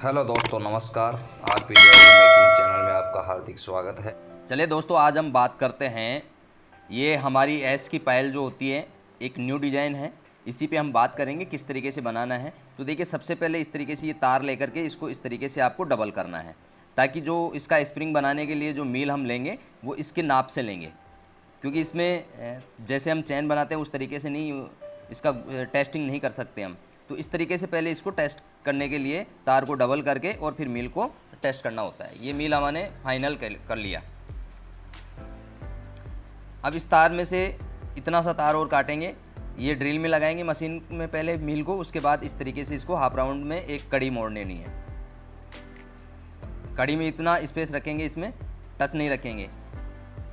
Hello दोस्तों, नमस्कार। RP making channel में आपका हार्दिक स्वागत है। चलिए दोस्तों, आज हम बात करते हैं, ये हमारी एस की पायल जो होती है, एक न्यू डिज़ाइन है। इसी पे हम बात करेंगे किस तरीके से बनाना है। तो देखिए, सबसे पहले इस तरीके से ये तार लेकर के इसको इस तरीके से आपको डबल करना है, ताकि जो इसका स्प्रिंग बनाने के लिए जो मील हम लेंगे वो इसके नाप से लेंगे। क्योंकि इसमें जैसे हम चैन बनाते हैं उस तरीके से नहीं, इसका टेस्टिंग नहीं कर सकते हम। तो इस तरीके से पहले इसको टेस्ट करने के लिए तार को डबल करके और फिर मील को टेस्ट करना होता है। ये मील हमने फाइनल कर लिया। अब इस तार में से इतना सा तार और काटेंगे, ये ड्रिल में लगाएंगे मशीन में पहले मील को, उसके बाद इस तरीके से इसको हाफ राउंड में एक कड़ी मोड़ लेनी है। कड़ी में इतना स्पेस रखेंगे, इसमें टच नहीं रखेंगे।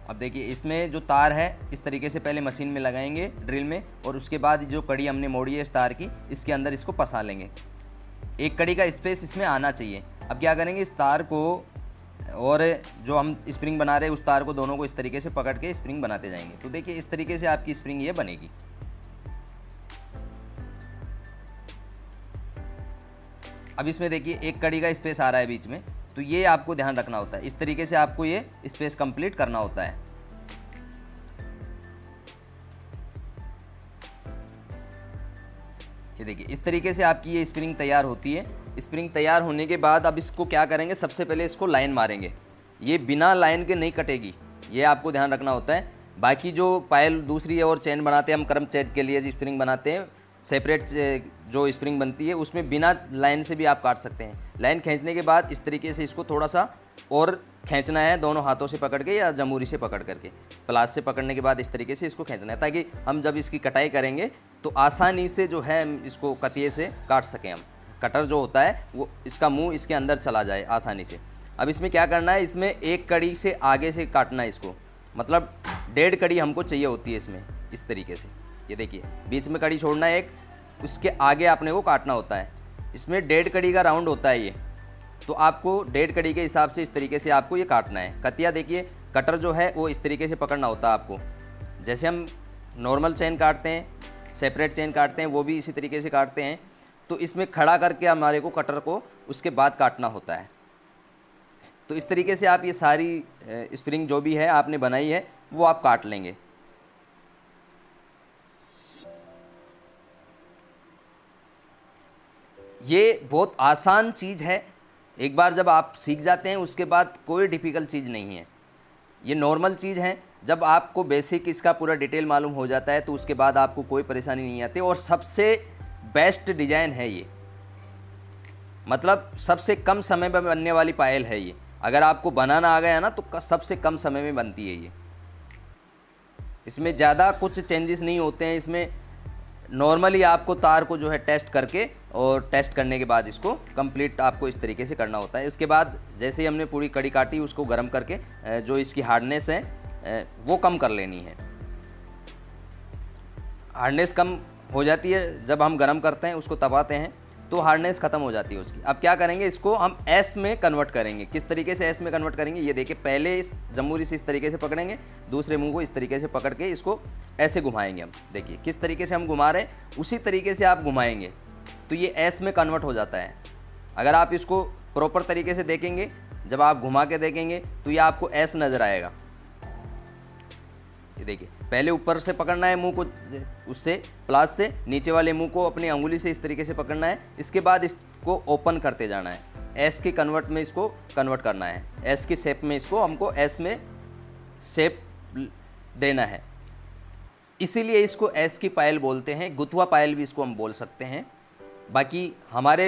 अब देखिए, इसमें जो तार है इस तरीके से पहले मशीन में लगाएंगे ड्रिल में, और उसके बाद जो कड़ी हमने मोड़ी है इस तार की, इसके अंदर इसको फंसा लेंगे। एक कड़ी का स्पेस इसमें आना चाहिए। अब क्या करेंगे, इस तार को और जो हम स्प्रिंग बना रहे हैं उस तार को, दोनों को इस तरीके से पकड़ के स्प्रिंग बनाते जाएंगे। तो देखिए, इस तरीके से आपकी स्प्रिंग ये बनेगी। अब इसमें देखिए एक कड़ी का स्पेस आ रहा है बीच में, तो ये आपको ध्यान रखना होता है। इस तरीके से आपको ये स्पेस कंप्लीट करना होता है। ये देखिए, इस तरीके से आपकी ये स्प्रिंग तैयार होती है। स्प्रिंग तैयार होने के बाद अब इसको क्या करेंगे, सबसे पहले इसको लाइन मारेंगे। ये बिना लाइन के नहीं कटेगी, ये आपको ध्यान रखना होता है। बाकी जो पायल दूसरी और चेन बनाते हैं हम, क्रम चेन के लिए जो स्प्रिंग बनाते हैं, सेपरेट जो स्प्रिंग बनती है, उसमें बिना लाइन से भी आप काट सकते हैं। लाइन खींचने के बाद इस तरीके से इसको थोड़ा सा और खींचना है, दोनों हाथों से पकड़ के या जमूरी से पकड़ करके। प्लास से पकड़ने के बाद इस तरीके से इसको खींचना है, ताकि हम जब इसकी कटाई करेंगे तो आसानी से जो है इसको कतिये से काट सकें हम। कटर जो होता है वो इसका मुंह इसके अंदर चला जाए आसानी से। अब इसमें क्या करना है, इसमें एक कड़ी से आगे से काटना है इसको, मतलब 1.5 कड़ी हमको चाहिए होती है इसमें। इस तरीके से ये देखिए, बीच में कड़ी छोड़ना है एक, उसके आगे आपने को काटना होता है। इसमें 1.5 कड़ी का राउंड होता है ये, तो आपको 1.5 कड़ी के हिसाब से इस तरीके से आपको ये काटना है। कतिया देखिए, कटर जो है वो इस तरीके से पकड़ना होता है आपको। जैसे हम नॉर्मल चेन काटते हैं, सेपरेट चेन काटते हैं, वो भी इसी तरीके से काटते हैं। तो इसमें खड़ा करके हमारे को कटर को उसके बाद काटना होता है। तो इस तरीके से आप ये सारी स्प्रिंग जो भी है आपने बनाई है वो आप काट लेंगे। ये बहुत आसान चीज़ है, एक बार जब आप सीख जाते हैं उसके बाद कोई डिफ़िकल्ट चीज़ नहीं है। ये नॉर्मल चीज़ है, जब आपको बेसिक इसका पूरा डिटेल मालूम हो जाता है तो उसके बाद आपको कोई परेशानी नहीं आती। और सबसे बेस्ट डिज़ाइन है ये, मतलब सबसे कम समय में बनने वाली पायल है ये। अगर आपको बनाना आ गया ना तो सबसे कम समय में बनती है ये। इसमें ज़्यादा कुछ चेंजेस नहीं होते हैं। इसमें नॉर्मली आपको तार को जो है टेस्ट करके और टेस्ट करने के बाद इसको कंप्लीट आपको इस तरीके से करना होता है। इसके बाद जैसे ही हमने पूरी कड़ी काटी, उसको गर्म करके जो इसकी हार्डनेस है वो कम कर लेनी है। हार्डनेस कम हो जाती है जब हम गर्म करते हैं, उसको तपाते हैं तो हार्डनेस ख़त्म हो जाती है उसकी। अब क्या करेंगे, इसको हम एस में कन्वर्ट करेंगे। किस तरीके से एस में कन्वर्ट करेंगे, ये देखिए, पहले इस जमूरी से इस तरीके से पकड़ेंगे, दूसरे मुंह को इस तरीके से पकड़ के इसको ऐसे घुमाएंगे हम। देखिए किस तरीके से हम घुमा रहे हैं, उसी तरीके से आप घुमाएंगे तो ये एस में कन्वर्ट हो जाता है। अगर आप इसको प्रॉपर तरीके से देखेंगे, जब आप घुमा के देखेंगे तो ये आपको एस नज़र आएगा। ये देखिए, पहले ऊपर से पकड़ना है मुंह को, उससे प्लास से नीचे वाले मुंह को अपनी अंगुली से इस तरीके से पकड़ना है। इसके बाद इसको ओपन करते जाना है, एस के कन्वर्ट में इसको कन्वर्ट करना है। एस की शेप में इसको हमको एस में शेप देना है, इसीलिए इसको एस की पायल बोलते हैं। गुथवा पायल भी इसको हम बोल सकते हैं। बाकी हमारे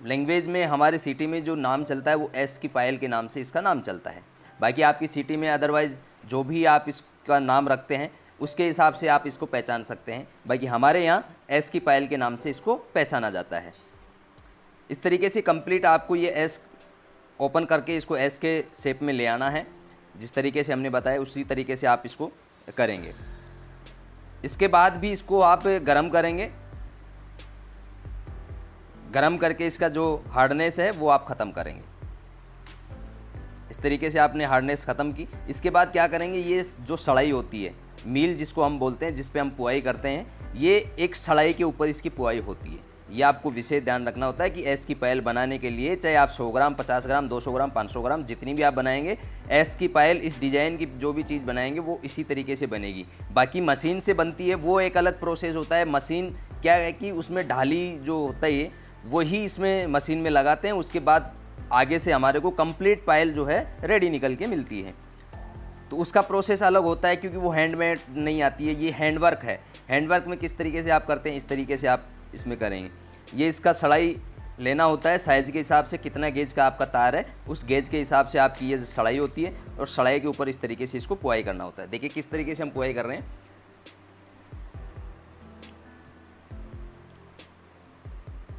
लैंग्वेज में, हमारे सिटी में जो नाम चलता है वो एस की पायल के नाम से इसका नाम चलता है। बाकी आपकी सिटी में अदरवाइज़ जो भी आप इसका नाम रखते हैं उसके हिसाब से आप इसको पहचान सकते हैं। बाकी हमारे यहाँ एस की पायल के नाम से इसको पहचाना जाता है। इस तरीके से कंप्लीट आपको ये एस ओपन करके इसको एस के शेप में ले आना है। जिस तरीके से हमने बताया उसी तरीके से आप इसको करेंगे। इसके बाद भी इसको आप गरम करेंगे, गरम करके इसका जो हार्डनेस है वो आप ख़त्म करेंगे। इस तरीके से आपने हार्डनेस ख़त्म की। इसके बाद क्या करेंगे, ये जो सड़ाई होती है, मील जिसको हम बोलते हैं, जिस पे हम पुआई करते हैं, ये एक सड़ाई के ऊपर इसकी पुआई होती है। ये आपको विशेष ध्यान रखना होता है कि एस की पायल बनाने के लिए चाहे आप 100 ग्राम, 50 ग्राम, 200 ग्राम, 500 ग्राम जितनी भी आप बनाएंगे, एस की पायल इस डिज़ाइन की जो भी चीज़ बनाएंगे वो इसी तरीके से बनेगी। बाकी मशीन से बनती है वो एक अलग प्रोसेस होता है। मशीन क्या है कि उसमें ढाली जो होता है वही इसमें मशीन में लगाते हैं, उसके बाद आगे से हमारे को कंप्लीट पायल जो है रेडी निकल के मिलती है। तो उसका प्रोसेस अलग होता है क्योंकि वो हैंडमेड नहीं आती है, ये हैंडवर्क है। हैंडवर्क में किस तरीके से आप करते हैं इस तरीके से आप इसमें करेंगे। ये इसका सड़ाई लेना होता है साइज़ के हिसाब से, कितना गेज का आपका तार है उस गेज के हिसाब से आपकी ये सड़ाई होती है और सड़ाई के ऊपर इस तरीके से इसको पुआई करना होता है। देखिए किस तरीके से हम पुआई कर रहे हैं।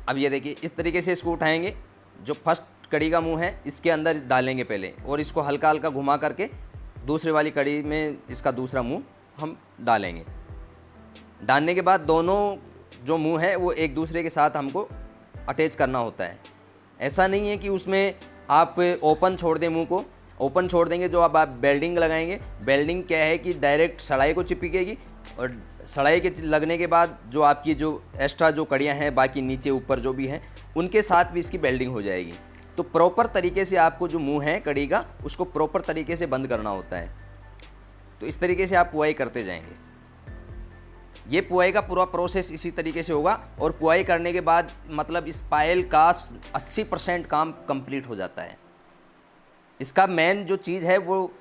अब ये देखिए इस तरीके से इसको उठाएंगे, जो फर्स्ट कड़ी का मुंह है इसके अंदर डालेंगे पहले और इसको हल्का हल्का घुमा करके दूसरे वाली कड़ी में इसका दूसरा मुंह हम डालेंगे। डालने के बाद दोनों जो मुंह है वो एक दूसरे के साथ हमको अटैच करना होता है। ऐसा नहीं है कि उसमें आप ओपन छोड़ दें मुंह को। ओपन छोड़ देंगे जो आप बेल्डिंग लगाएंगे, बेल्डिंग क्या है कि डायरेक्ट सड़ाई को चिपकेगी और सड़ाई के लगने के बाद जो आपकी जो एक्स्ट्रा जो कड़ियाँ हैं बाकी नीचे ऊपर जो भी हैं उनके साथ भी इसकी बेल्डिंग हो जाएगी। तो प्रॉपर तरीके से आपको जो मुंह है कड़ी का उसको प्रॉपर तरीके से बंद करना होता है। तो इस तरीके से आप पुआई करते जाएंगे। ये पुआई का पूरा प्रोसेस इसी तरीके से होगा और पुआई करने के बाद मतलब इस पायल का 80% काम कंप्लीट हो जाता है। इसका मेन जो चीज़ है वो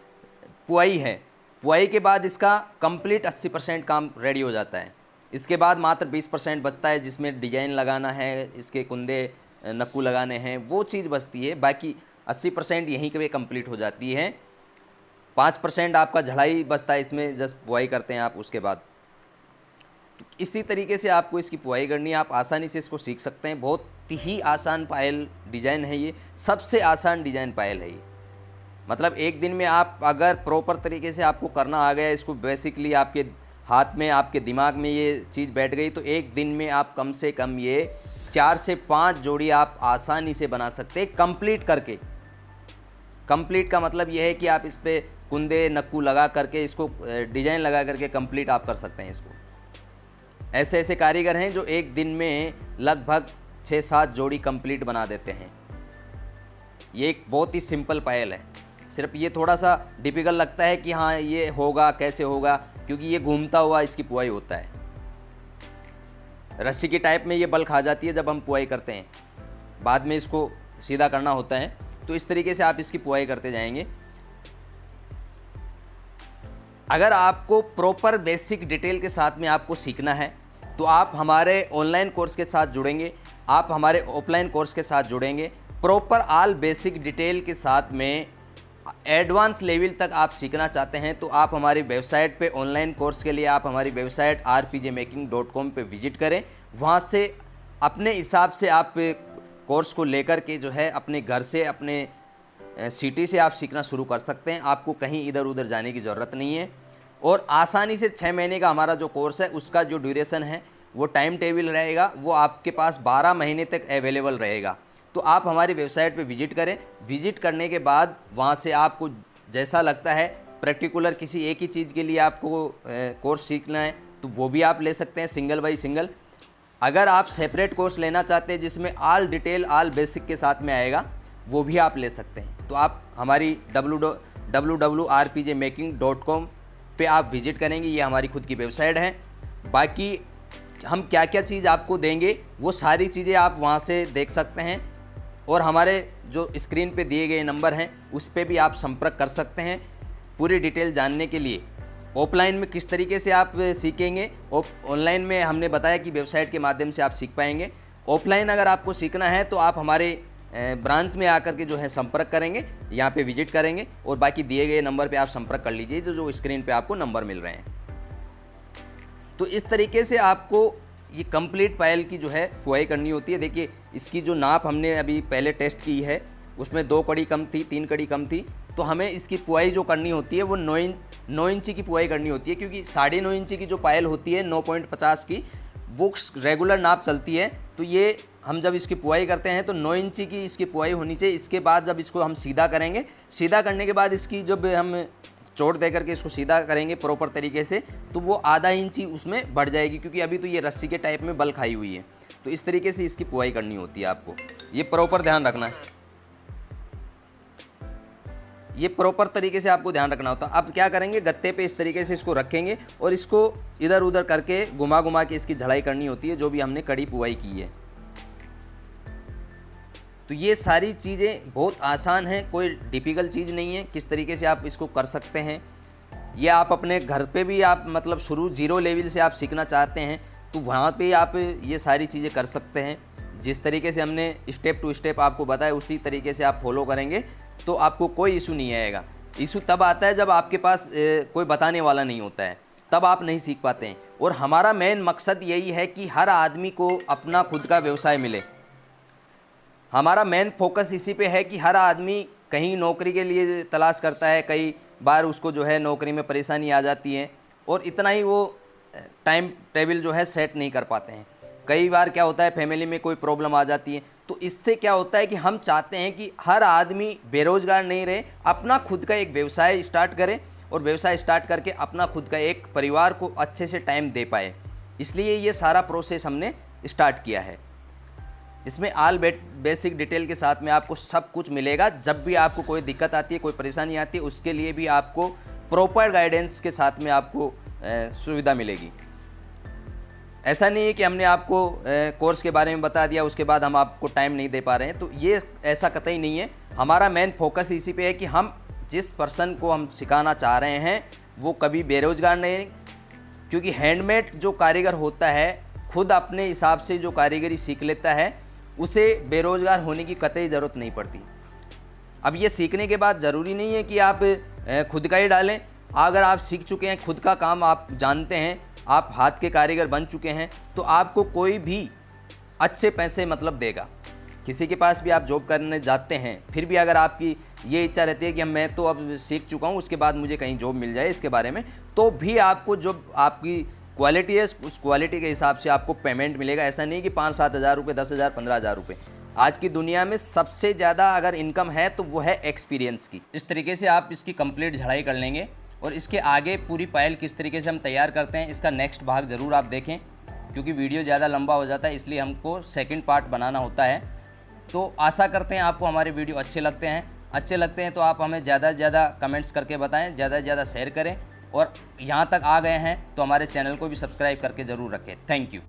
पुआई है। पुआई के बाद इसका कंप्लीट 80% काम रेडी हो जाता है। इसके बाद मात्र 20% बचता है जिसमें डिजाइन लगाना है, इसके कुंदे नक्कू लगाने हैं, वो चीज़ बचती है। बाकी 80% यहीं के वे कंप्लीट हो जाती है। 5% आपका झड़ाई बचता है इसमें, जस्ट पुआई करते हैं आप उसके बाद। तो इसी तरीके से आपको इसकी पुआई करनी है। आप आसानी से इसको सीख सकते हैं। बहुत ही आसान पायल डिज़ाइन है ये, सबसे आसान डिज़ाइन पायल है ये। मतलब एक दिन में आप अगर प्रॉपर तरीके से आपको करना आ गया, इसको बेसिकली आपके हाथ में आपके दिमाग में ये चीज़ बैठ गई तो एक दिन में आप कम से कम ये 4 से 5 जोड़ी आप आसानी से बना सकते हैं कंप्लीट करके। कंप्लीट का मतलब ये है कि आप इस पर कुंदे नक्कू लगा करके इसको डिज़ाइन लगा करके कंप्लीट आप कर सकते हैं इसको। ऐसे ऐसे कारीगर हैं जो एक दिन में लगभग 6-7 जोड़ी कंप्लीट बना देते हैं। ये एक बहुत ही सिंपल पायल है। सिर्फ ये थोड़ा सा डिफ़िकल्ट लगता है कि हाँ ये होगा कैसे होगा, क्योंकि ये घूमता हुआ इसकी पुआई होता है। रस्सी की टाइप में ये बल खा जाती है जब हम पुआई करते हैं, बाद में इसको सीधा करना होता है। तो इस तरीके से आप इसकी पुआई करते जाएंगे। अगर आपको प्रॉपर बेसिक डिटेल के साथ में आपको सीखना है तो आप हमारे ऑनलाइन कोर्स के साथ जुड़ेंगे, आप हमारे ऑफलाइन कोर्स के साथ जुड़ेंगे। प्रॉपर ऑल बेसिक डिटेल के साथ में एडवांस लेवल तक आप सीखना चाहते हैं तो आप हमारी वेबसाइट पे ऑनलाइन कोर्स के लिए आप हमारी वेबसाइट rpjmaking.com पे विजिट करें। वहाँ से अपने हिसाब से आप कोर्स को लेकर के जो है अपने घर से अपने सिटी से आप सीखना शुरू कर सकते हैं। आपको कहीं इधर उधर जाने की ज़रूरत नहीं है और आसानी से 6 महीने का हमारा जो कोर्स है उसका जो ड्यूरेशन है वो टाइम टेबल रहेगा, वो आपके पास 12 महीने तक अवेलेबल रहेगा। तो आप हमारी वेबसाइट पे विजिट करें। विजिट करने के बाद वहाँ से आपको जैसा लगता है पर्टिकुलर किसी एक ही चीज़ के लिए आपको कोर्स सीखना है तो वो भी आप ले सकते हैं सिंगल बाई सिंगल। अगर आप सेपरेट कोर्स लेना चाहते हैं जिसमें ऑल डिटेल ऑल बेसिक के साथ में आएगा वो भी आप ले सकते हैं। तो आप हमारी www.rpjmaking.com पे आप विजिट करेंगे, ये हमारी खुद की वेबसाइट है। बाकी हम क्या क्या चीज़ आपको देंगे वो सारी चीज़ें आप वहाँ से देख सकते हैं और हमारे जो स्क्रीन पे दिए गए नंबर हैं उस पे भी आप संपर्क कर सकते हैं पूरी डिटेल जानने के लिए। ऑफलाइन में किस तरीके से आप सीखेंगे, ऑनलाइन में हमने बताया कि वेबसाइट के माध्यम से आप सीख पाएंगे। ऑफलाइन अगर आपको सीखना है तो आप हमारे ब्रांच में आकर के जो है संपर्क करेंगे, यहाँ पे विजिट करेंगे और बाकी दिए गए नंबर पे आप संपर्क कर लीजिए जो स्क्रीन पे आपको नंबर मिल रहे हैं। तो इस तरीके से आपको ये कंप्लीट पायल की जो है पुआई करनी होती है। देखिए इसकी जो नाप हमने अभी पहले टेस्ट की है उसमें 2 कड़ी कम थी, 3 कड़ी कम थी, तो हमें इसकी पुआई जो करनी होती है वो 9 इंची की पुआई करनी होती है, क्योंकि 9.5 इंची की जो पायल होती है 9.50 की वो रेगुलर नाप चलती है। तो ये हम जब इसकी पुआई करते हैं तो 9 इंची की इसकी पुआई होनी चाहिए। इसके बाद जब इसको हम सीधा करेंगे, सीधा करने के बाद इसकी जब हम चोट दे करके इसको सीधा करेंगे प्रॉपर तरीके से, तो वो आधा इंची उसमें बढ़ जाएगी, क्योंकि अभी तो ये रस्सी के टाइप में बल खाई हुई है। तो इस तरीके से इसकी पुआई करनी होती है आपको, ये प्रॉपर ध्यान रखना है, ये प्रॉपर तरीके से आपको ध्यान रखना होता है। अब क्या करेंगे, गत्ते पे इस तरीके से इसको रखेंगे और इसको इधर उधर करके घुमा घुमा के इसकी झड़ाई करनी होती है, जो भी हमने कड़ी पुआई की है। तो ये सारी चीज़ें बहुत आसान हैं, कोई डिफ़िकल्ट चीज़ नहीं है। किस तरीके से आप इसको कर सकते हैं, ये आप अपने घर पे भी आप मतलब शुरू 0 लेवल से आप सीखना चाहते हैं तो वहाँ पे आप ये सारी चीज़ें कर सकते हैं। जिस तरीके से हमने स्टेप टू स्टेप आपको बताया उसी तरीके से आप फॉलो करेंगे तो आपको कोई इशू नहीं आएगा। इशू तब आता है जब आपके पास कोई बताने वाला नहीं होता है, तब आप नहीं सीख पाते हैं। और हमारा मेन मकसद यही है कि हर आदमी को अपना खुद का व्यवसाय मिले। हमारा मेन फोकस इसी पे है कि हर आदमी कहीं नौकरी के लिए तलाश करता है, कई बार उसको जो है नौकरी में परेशानी आ जाती है और इतना ही वो टाइम टेबल जो है सेट नहीं कर पाते हैं। कई बार क्या होता है, फैमिली में कोई प्रॉब्लम आ जाती है। तो इससे क्या होता है कि हम चाहते हैं कि हर आदमी बेरोज़गार नहीं रहे, अपना खुद का एक व्यवसाय स्टार्ट करे और व्यवसाय स्टार्ट करके अपना खुद का एक परिवार को अच्छे से टाइम दे पाए। इसलिए ये सारा प्रोसेस हमने स्टार्ट किया है। इसमें ऑल बेसिक डिटेल के साथ में आपको सब कुछ मिलेगा। जब भी आपको कोई दिक्कत आती है, कोई परेशानी आती है, उसके लिए भी आपको प्रॉपर गाइडेंस के साथ में आपको सुविधा मिलेगी। ऐसा नहीं है कि हमने आपको कोर्स के बारे में बता दिया उसके बाद हम आपको टाइम नहीं दे पा रहे हैं, तो ये ऐसा कतई नहीं है। हमारा मेन फोकस इसी पे है कि हम जिस पर्सन को हम सिखाना चाह रहे हैं वो कभी बेरोज़गार नहीं, क्योंकि हैंडमेड जो कारीगर होता है खुद अपने हिसाब से जो कारीगरी सीख लेता है उसे बेरोज़गार होने की कतई ज़रूरत नहीं पड़ती। अब ये सीखने के बाद ज़रूरी नहीं है कि आप खुद का ही डालें। अगर आप सीख चुके हैं, खुद का काम आप जानते हैं, आप हाथ के कारीगर बन चुके हैं, तो आपको कोई भी अच्छे पैसे मतलब देगा। किसी के पास भी आप जॉब करने जाते हैं, फिर भी अगर आपकी ये इच्छा रहती है कि मैं तो अब सीख चुका हूँ, उसके बाद मुझे कहीं जॉब मिल जाए इसके बारे में, तो भी आपको जो आपकी क्वालिटी है उस क्वालिटी के हिसाब से आपको पेमेंट मिलेगा। ऐसा नहीं कि 5-7 हज़ार रुपये, 10,000, 15,000 रुपये। आज की दुनिया में सबसे ज़्यादा अगर इनकम है तो वो है एक्सपीरियंस की। इस तरीके से आप इसकी कंप्लीट झड़ाई कर लेंगे और इसके आगे पूरी पायल किस तरीके से हम तैयार करते हैं इसका नेक्स्ट भाग ज़रूर आप देखें, क्योंकि वीडियो ज़्यादा लंबा हो जाता है, इसलिए हमको सेकंड पार्ट बनाना होता है। तो आशा करते हैं आपको हमारे वीडियो अच्छे लगते हैं तो आप हमें ज़्यादा से ज़्यादा कमेंट्स करके बताएं, ज़्यादा से ज़्यादा शेयर करें और यहाँ तक आ गए हैं तो हमारे चैनल को भी सब्सक्राइब करके ज़रूर रखें। Thank you.